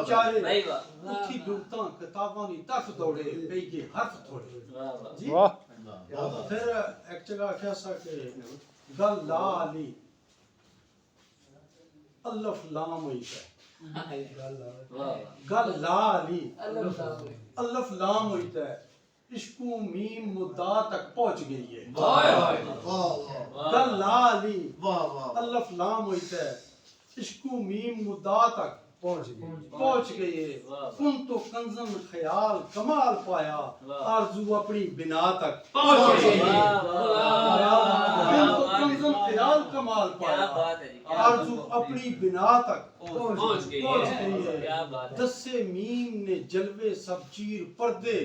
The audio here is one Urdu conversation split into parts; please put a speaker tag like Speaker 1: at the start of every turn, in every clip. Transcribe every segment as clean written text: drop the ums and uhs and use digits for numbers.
Speaker 1: چارے اٹھی دورتاں کتاباں دی تک دوڑے پئی کے حرف تھوڑے جی پھر ایک جگہ کیا سا کہ گل لا علی الف لام ہوئی ہے گل لا علی الف لام ہوئی ہے عشقو میم مدعا تک پہنچ گئی ہے گل لا علی الف لام ہوئی ہے عشقو میم مدعا تک پہنچ گئی ہے کن تو کنزن خیال کمال پایا آرزو اپنی بنا تک پہنچ گئی ہے کن تو کنزن خیال کمال پایا آرزو اپنی بنا تک پہنچ گئی ہے دسے میم نے جلوے سب چیر پردے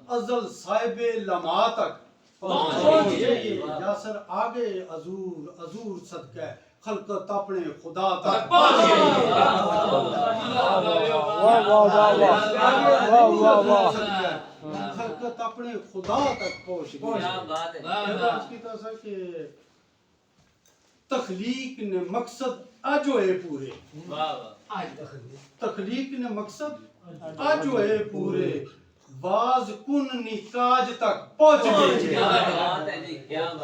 Speaker 1: ازل صاحب لمحہ تک پہنچ گئی ہے یاسر آگے عذور صدقہ خلقت اپنے خدا تک پہنچ گئی خلقت اپنے خدا تک پہنچ گئی کہ تخلیق نے مقصد آجو ہے پورے تخلیق نے مقصد آجو ہے پورے باز کن نکاج تک پہنچ گئی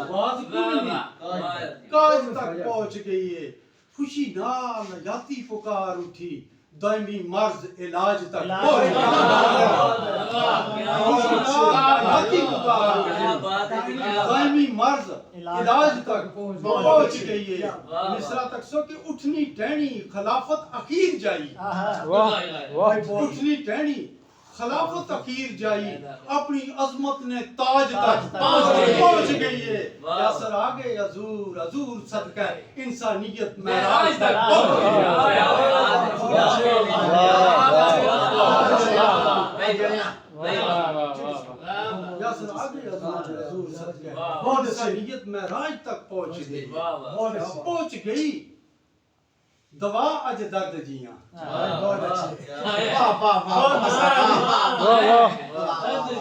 Speaker 1: باز کن نکاج تک پہنچ گئی ہے خوشی نال یاتی پکار اٹھی دائمی مرض علاج تک پہنچ گئی دائمی مرض علاج تک پہنچ گئی ہے مصرع تک سو کہ اٹھنی ٹہنی خلافت اخیر جائی اٹھنی ٹہنی خلافت اخیر جائی اپنی عظمت نے تاج تک پہنچ گئی ہے یاسر آگے عذور صدقہ انسانیت معراج تک پہنچ گئی یاسر آگے عذور صدقہ انسانیت معراج تک پہنچ گئی دوا اج درد جیاں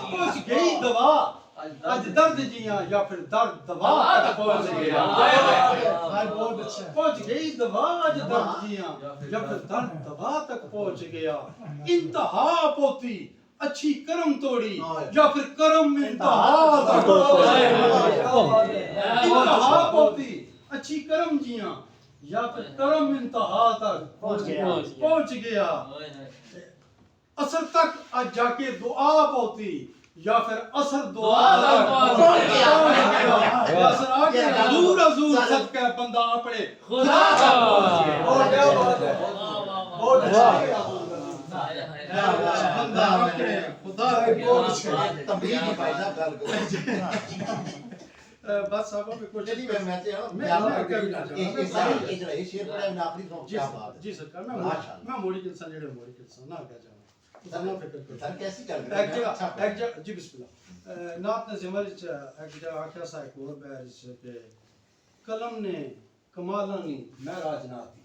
Speaker 1: پہنچ گئی دوا اج درد جیاں یا پھر درد دوا تک پہنچ گیا پہنچ گئی دوا اج درد جیاں یا پھر درد دوا تک پہنچ گیا انتہا پوتی اچھی کرم توڑی یا پھر کرم انتہا تک انتہا پوتی اچھی کرم جیاں یا پھر کرم انتہا تک پہنچ گیا اثر تک آج جا کے دعا پہنچی یا پھر اثر دعا تک پہنچ گیا اثر آگے عذور صدقہ بندہ اپنے خدا تک پہنچ گیا بہت اچھا بندہ اپنے خدا تک پہنچ گیا تبلیغ کی فائدہ کر بس صاحب میں کچھ نہیں میں جی سرکار میں موڑی انسان جڑے موڑی انسان نہ کہہ جاؤں سر کیسی کر ایک جگہ جی بسم اللہ نات نے زمر ایک جگہ آکھیا سا ایک اور بیان کہ قلم نے کمالانی معراج نہ تھی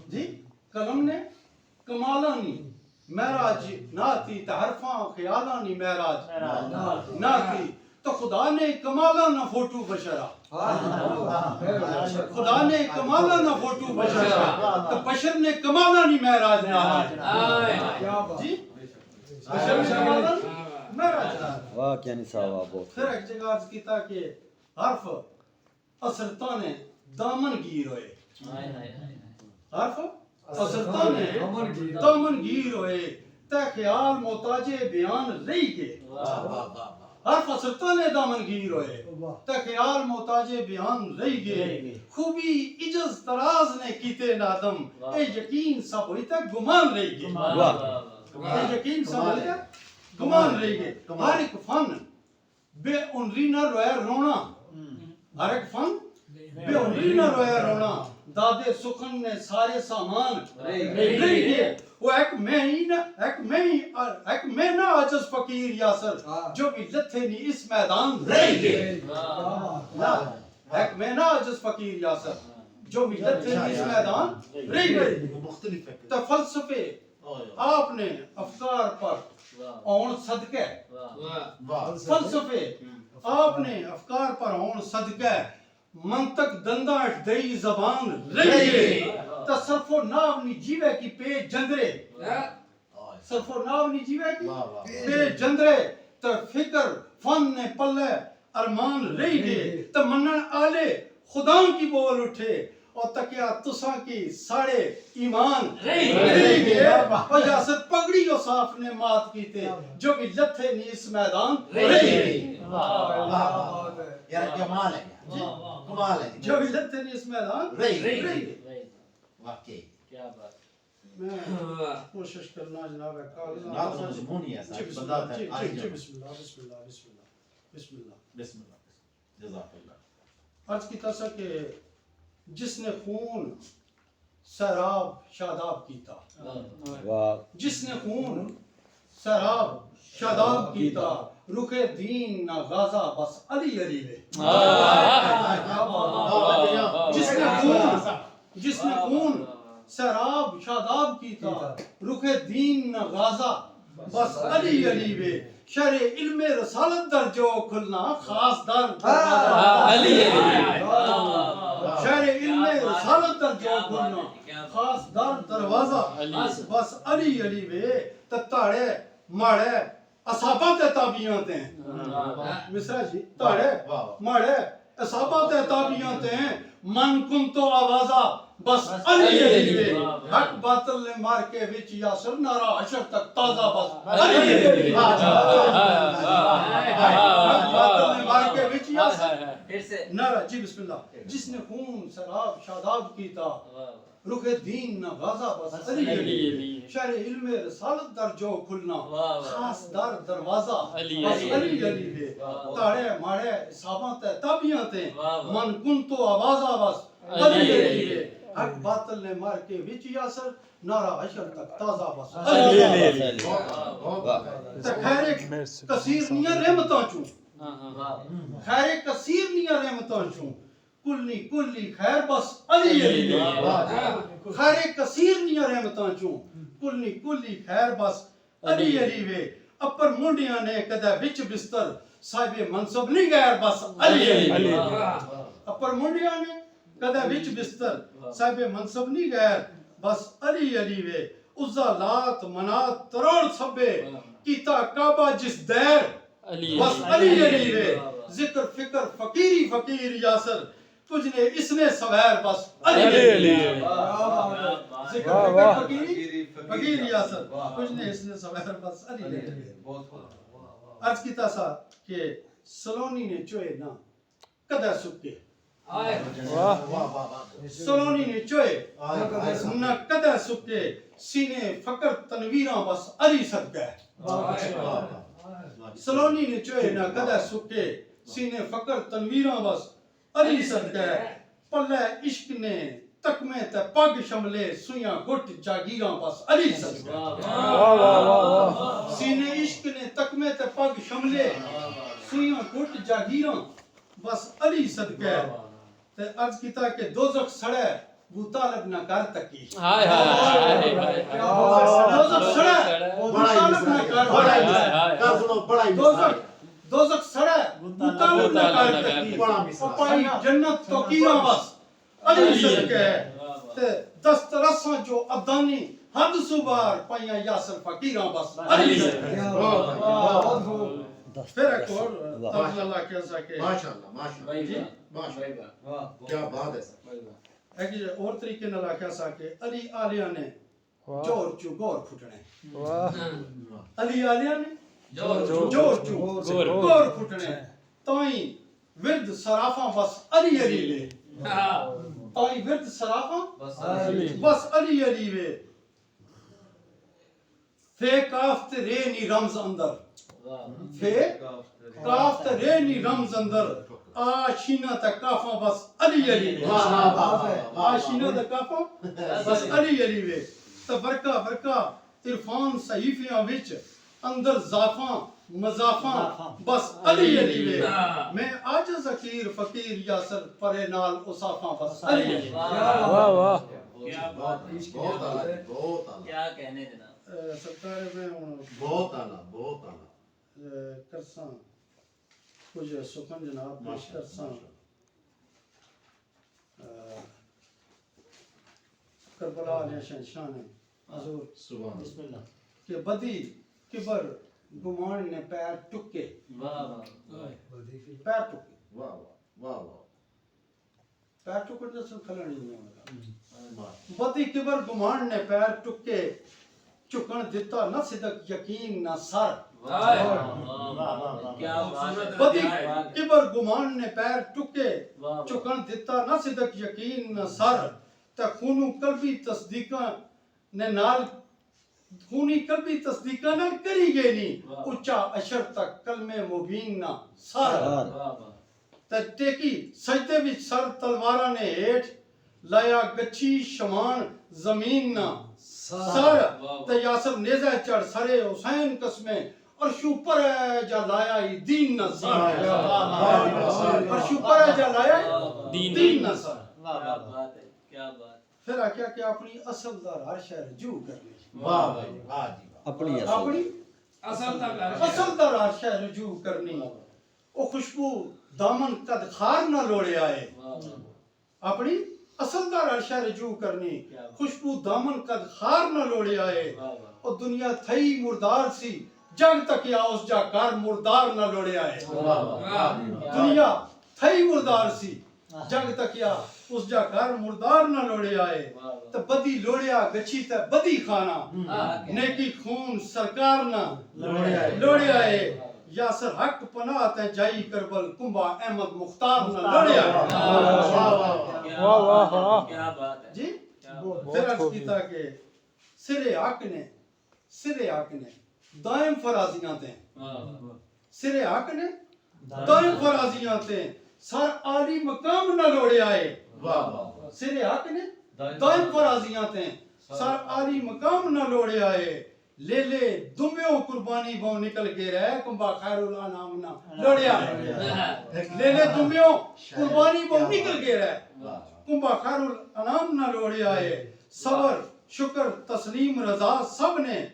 Speaker 1: جی قلم نے کمالانی معراج نہ تھی تحرفاں خیالانی معراج نہ تھی تو خدا نے کمالا نہ فوٹو بشرا خدا نے کمالا نہ فوٹو بشرا تو بشر نے کمالا نہیں معراج نہ جی بشر نے کمالا معراج نہ
Speaker 2: واہ کیا نہیں ثواب ہو
Speaker 1: پھر ایک جگہ عرض کیتا کہ حرف اثرتا نے دامن گیر ہوئے حرف اثرتا نے دامن گیر ہوئے تے خیال محتاج بیان رہی گئے حرف اثرتا نے دامن گیر ہوئے تے خیال محتاج بیان رہی گئے خوبی عجز تراز نے کیتے نادم اے یقین سب ہوئی تک گمان رہی گئے اے یقین سب ہوئی تک گمان رہی گئے ہر ایک فن بے انری نہ رویا رونا ہر ایک فن بے انری نہ رویا رونا دادے سخن نے سارے سامان رہی گئے وہ ایک میں نہ عجز فقیر یاسر جو بھی لتھے نہیں اس میدان رہی گئے ایک میں نہ عجز فقیر یاسر جو بھی لتھے نہیں اس میدان رہی گئے تو فلسفے آپ نے افکار پر اون صدقہ فلسفے آپ نے افکار پر اون صدقہ منطق دندہ اٹھ دئی زبان رہی گئے تا صرف و ناو نی جیوے کی پے جندرے صرف و ناو نی جیوے کی پے جندرے تا فکر فن نے پلے ارمان رہی گئے تا منن آلے خدا کی بول اٹھے اور تکیا تساں کی ساڑے ایمان رہی گئے اور یاسر پگڑی جو صاف نے مات کی تے جو بھی لتھے نی اس میدان رہی گئے
Speaker 2: یار کمال ہے کمال ہے
Speaker 1: جو بھی لتھے نی اس میدان رہی گئے
Speaker 2: واقعی
Speaker 3: کیا بات
Speaker 1: میں کوشش کرنا جناب ہے
Speaker 2: رات کو مضمونی ہے صاحب بندہ تھا
Speaker 1: بسم اللہ بسم اللہ بسم اللہ بسم اللہ
Speaker 2: بسم اللہ جزاک اللہ
Speaker 1: عرض کی تسا کہ جس نے خون سیراب شاداب کیتا جس نے خون سیراب شاداب کیتا رخ دین نہ غازہ بس علی علی وے جس نے خون سیراب شاداب کیتا رخ دین نہ غازہ بس علی علی وے شر علم رسالت در جو کھلنا خاص در
Speaker 3: علی
Speaker 1: شر علم رسالت در جو کھلنا خاص در دروازہ بس علی علی وے تتاڑے ماڑے اصحابات تابعیات ہیں مصرا جی تاڑے ماڑے اصحابات تابعیات ہیں من کن تو آوازہ بس علی علی وے حق باطل نے مار کے وچ یاسر نارا حشر تک تازہ بس علی علی وے حق باطل نے مار کے وچ یاسر نارا جی بسم اللہ جس نے خون سراب شاداب کیتا رخ دین نہ غازہ بس علی علی شر علم رسالت در جو کھلنا خاص در دروازہ بس علی علی وے تاڑے ماڑے صحابات تابعیات ہیں من کن تو آوازہ بس علی علی وے حق باطل نے مار کے وچ یاسر نارا حشر تک تازہ بس علی علی تے خیر کثیر نیاں رحمتاں چوں خیر کثیر نیاں رحمتاں چوں کلی کلی خیر بس علی علی وے خیر کثیر نیاں رحمتاں چوں کلی کلی خیر بس علی علی وے اپر منڈیاں نے کدے وچ بستر صاحب منصب نہیں غیر بس علی علی اپر منڈیاں نے کدے وچ بستر صاحب منصب نہیں غیر بس علی علی وے عزا لات منات تروڑ سبے کیتا کعبہ جس دیر بس علی علی وے ذکر فکر فقیری فقیر یاسر تجھ نے اس نے سویر بس علی علی ذکر فکر فقیری فقیر یاسر تجھ نے اس نے سویر بس علی علی عرض کی تاسا کہ سلونی نے چوئے نا کدہ سکے سلونی نے چوئے نہ کدہ سکے سینے فقر تنویراں بس علی صدقہ سلونی نے چوئے نہ کدہ سکے سینے فقر تنویراں بس علی صدقہ پلے عشق نے تکمے تے پگ شملے سویاں گھٹ جاگیراں بس علی صدقہ سینے عشق نے تکمے تے پگ شملے سویاں گھٹ جاگیراں بس علی صدقہ تے عرض کیتا کہ دوزخ سڑے ابو طالب نہ کر تکی دوزخ سڑے ابو طالب نہ کر دوزخ سڑے ابو طالب نہ کر تکی پائی جنت تو کیاں بس علی صدقہ تے دست رساں جو ابدانی حد سبار پائیاں یاسر فقیراں بس علی صدقہ پھر ایک اور تفضل اللہ کیسا کہ
Speaker 2: ماشاءاللہ ماشاءاللہ کیا بات ہے سر
Speaker 1: ایک اور طریقے نہ لاکھا سا کہ علی آلیہ نے جور چو گور پھٹنے علی آلیہ نے جور چو گور پھٹنے تائیں ورد سرافاں بس علی علی لے تائیں ورد سرافاں بس علی علی وے فے کافت رینی رمز اندر فے کافت رینی رمز اندر آشینہ تک کافاں بس علی علی وے آشینہ تک کافاں بس علی علی وے تو برکہ برکہ عرفان صحیفیاں وچ اندر زافاں مضافاں بس علی علی وے میں عاجز اخیر فقیر یاسر پرے نال اصافاں بس علی علی
Speaker 3: واہ واہ
Speaker 4: کیا کہنے جناب
Speaker 1: سرکار میں
Speaker 2: بہت اعلیٰ
Speaker 1: کرساں کچھ سخن جناب پیش کرساں کربلا علیہ شان حضور
Speaker 2: سبحان
Speaker 1: بسم اللہ کہ بدی کبر گمان نے پیر ٹکے پیر ٹکے
Speaker 2: واہ واہ واہ
Speaker 1: پیر ٹکے جیسے کھلڑ نہیں ہوگا
Speaker 2: واہ
Speaker 1: بدی کبر گمان نے پیر ٹکے چکن دیتا نہ صدق یقین نہ سر
Speaker 4: کیا
Speaker 1: بدی کبر گمان نے پیر ٹکے چکن دیتا نہ صدق یقین نہ سر تے خونو قلبی تصدیقاں نے نال خونی قلبی تصدیقاں نال کری گئے نہیں اچھا اشر تک کلمہ مبین نہ سر تے ٹیکی سجدے وچ سر تلواراں نے ہیٹھ لایا گچھی شمان زمین نہ سر تے یاسر نیزہ چڑھ سرے حسین قسمیں عرشو پر جا لایا ہی دین نہ سر عرشو پر جا لایا دین نہ سر
Speaker 4: کیا بات ہے کیا بات
Speaker 1: پھر آکھیا کہ اپنی اصل دا رہائش رجوع کرنی
Speaker 2: واہ بھائی واہ جی واہ
Speaker 5: اپنی
Speaker 1: اپنی اصل دا رہائش رجوع کرنی او خوشبو دامن قد خار نہ لوڑے آئے اپنی اصل دا رہائش رجوع کرنی خوشبو دامن قد خار نہ لوڑے آئے او دنیا تھئی مردار سی جگ تک یا اس جا کار مردار نہ لوڑے آئے دنیا تھئی مردار سی جگ تک یا اس جا کار مردار نہ لوڑے آئے تے بدی لوڑیا گچھی تے بدی خانہ نیکی خون سرکار نہ لوڑے آئے یاسر حق پناہ تے جائی کربل کنبا احمد مختار نہ لوڑے آئے
Speaker 3: واہ واہ واہ
Speaker 4: کیا بات ہے
Speaker 1: جی پھر عرض کیتا کہ سرے حق نے دائم فرازیاں تیں سرے حق نے دائم فرازیاں تیں سر عالی مقام نہ لوڑے آئے سرے حق نے دائم فرازیاں تیں سر عالی مقام نہ لوڑے آئے لے لے دمیوں قربانی بہو نکل کے رہے کمبا خیر الانام نہ لوڑے آئے لے لے دمیوں قربانی بہو نکل کے رہے کمبا خیر الانام نہ لوڑے آئے صبر شکر تسلیم رضا سب نے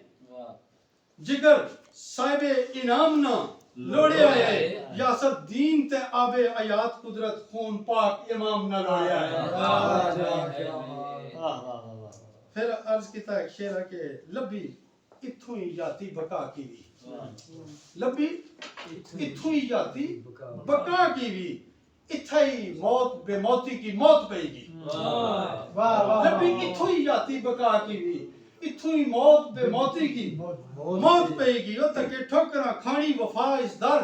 Speaker 1: جگر صاحب انعام نہ لوڑے آئے یاسر دین تے آب آیات قدرت خون پاک امام نہ لوڑے آئے پھر عرض کیتا ایک شعر ہے کہ لبی اتھوں ہی جاتی بقا کی بھی لبی اتھوں ہی جاتی بقا کی بھی اتھا ہی موت بے موتی کی موت پہے گی لبی اتھوں ہی جاتی بقا کی بھی اتھوں ہی موت بے موتی کی موت پہے گی او تک ٹھوکرا کھانی وفا اس در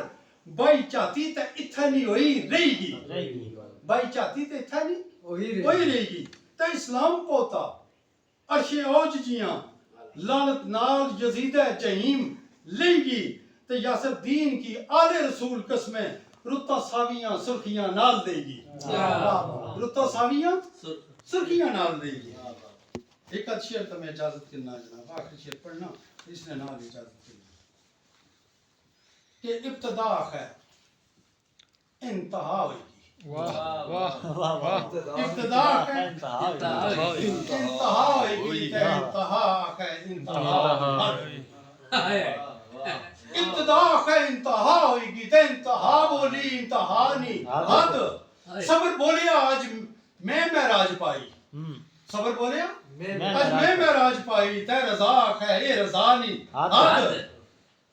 Speaker 1: بائی چاہتی تے اتھا نہیں ہوئی رہی گی بائی چاہتی تے اتھا نہیں ہوئی رہی گی تے اسلام پوتا عرش اوج جیاں لعنت نال یزید جہیم لے گی تے یاسر دین کی آل رسول قسمیں رتا ساویاں سرخیاں نال دے گی رتا ساویاں سرخیاں نال دے گی ایک آدھ شعر تو میں اجازت کرنا جناب آخری شعر پڑھنا اس نے نال اجازت کرنا کہ ابتدا خیر انتہا ہوئی گی
Speaker 3: واہ واہ واہ
Speaker 1: ابتدا خیر انتہا ہوئی گی کہ انتہا خیر انتہا ابتدا خیر انتہا ہوئی گی کہ انتہا بولی انتہا نہیں حد صبر بولیا آج میں معراج پائی صبر بولیا آج میں معراج پائی تے رضا ہے یہ رضا نہیں حد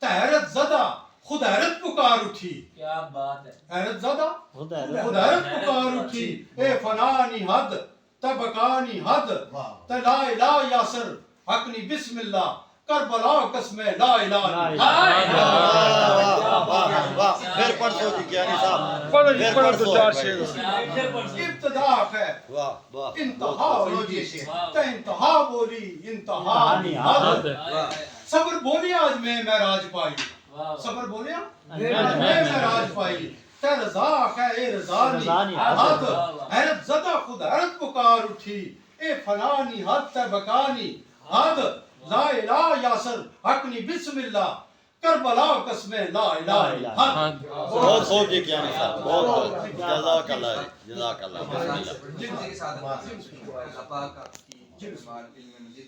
Speaker 1: تے حیرت زدہ خود حیرت پکار اٹھی
Speaker 4: کیا بات ہے
Speaker 1: حیرت زدہ خود حیرت پکار اٹھی اے فنا نہیں حد تے بقا نہیں حد تے لا الہ یاسر حق نہیں بسم اللہ کربلا قسم لا الہ
Speaker 5: پھر پڑھ سو جی گیانی صاحب
Speaker 3: پڑھ دو چار شعر
Speaker 1: ابتدا ہے انتہا ہوئی گی تے انتہا بولی انتہا نہیں حد صبر بولی آج میں معراج پائی صبر بولی آج میں معراج پائی تے رضا ہے اے رضا نہیں حد حیرت زدہ خود حیرت پکار اٹھی اے فنا نہیں حد تے بقا نہیں حد لا الہ یاسر حقنی بسم اللہ کربلا قسم لا الہ حد
Speaker 5: بہت خوب جی گیانی صاحب بہت خوب جزاک اللہ جزاک اللہ بسم اللہ
Speaker 6: زندگی کے ساتھ اللہ پاک آپ کی جمال علم مزید